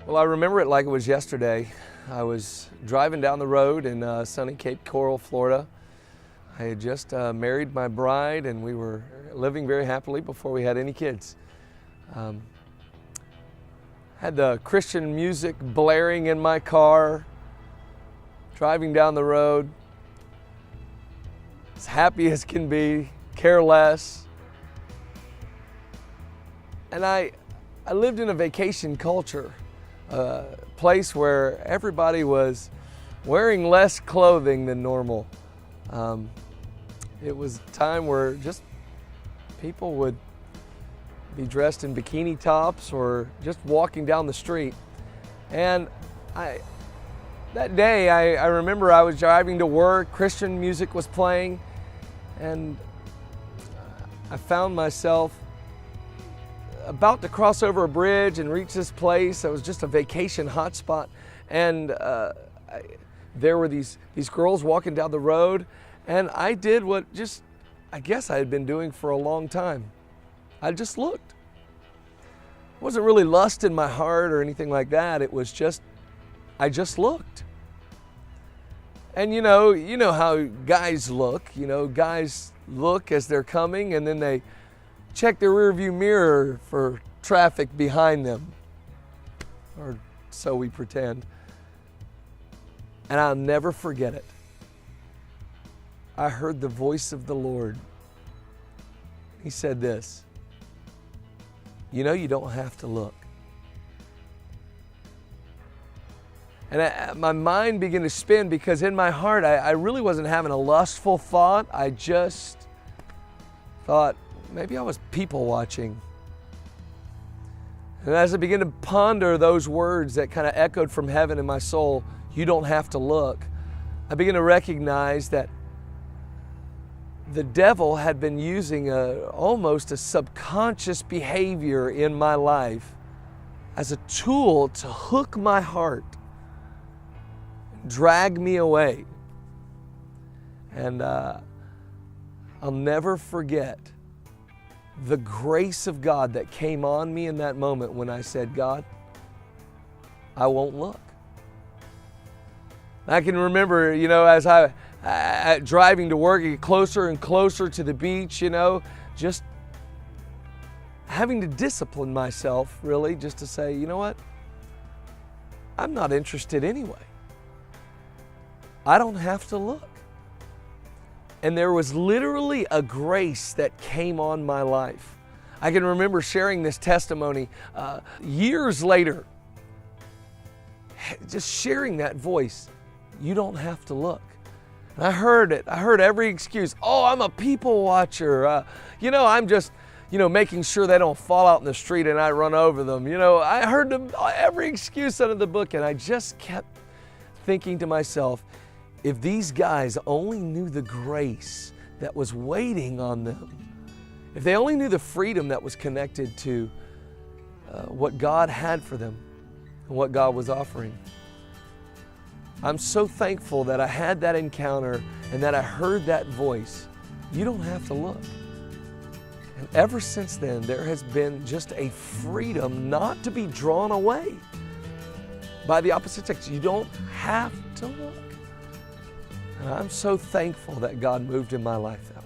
Well, I remember it like it was yesterday. I was driving down the road in sunny Cape Coral, Florida. I had just married my bride, and we were living very happily before we had any kids. Had the Christian music blaring in my car, driving down the road, as happy as can be, care less. And I lived in a vacation culture, a place where everybody was wearing less clothing than normal. It was a time where just people would be dressed in bikini tops or just walking down the street. And that day, I remember I was driving to work, Christian music was playing, and I found myself about to cross over a bridge and reach this place. It was just a vacation hotspot, and there were these girls walking down the road, and I did what I guess I had been doing for a long time. I just looked. It wasn't really lust in my heart or anything like that. It was just, I just looked. And you know how guys look. Guys look as they're coming, and then they check their rearview mirror for traffic behind them, or so we pretend. And I'll never forget it. I heard the voice of the Lord. He said this, you don't have to look. And my mind began to spin, because in my heart, I really wasn't having a lustful thought. I just thought, maybe I was people watching. And as I began to ponder those words that kind of echoed from heaven in my soul, you don't have to look, I began to recognize that the devil had been using almost a subconscious behavior in my life as a tool to hook my heart, drag me away. And I'll never forget the grace of God that came on me in that moment when I said, God, I won't look. I can remember, as I driving to work, get closer and closer to the beach, just having to discipline myself, really, just to say, you know what? I'm not interested anyway. I don't have to look. And there was literally a grace that came on my life. I can remember sharing this testimony years later, just sharing that voice. You don't have to look. And I heard it. I heard every excuse. Oh, I'm a people watcher. I'm just, making sure they don't fall out in the street and I run over them. I heard every excuse under the book, and I just kept thinking to myself, if these guys only knew the grace that was waiting on them, if they only knew the freedom that was connected to what God had for them and what God was offering. I'm so thankful that I had that encounter and that I heard that voice. You don't have to look. And ever since then, there has been just a freedom not to be drawn away by the opposite sex. You don't have to look. And I'm so thankful that God moved in my life that way.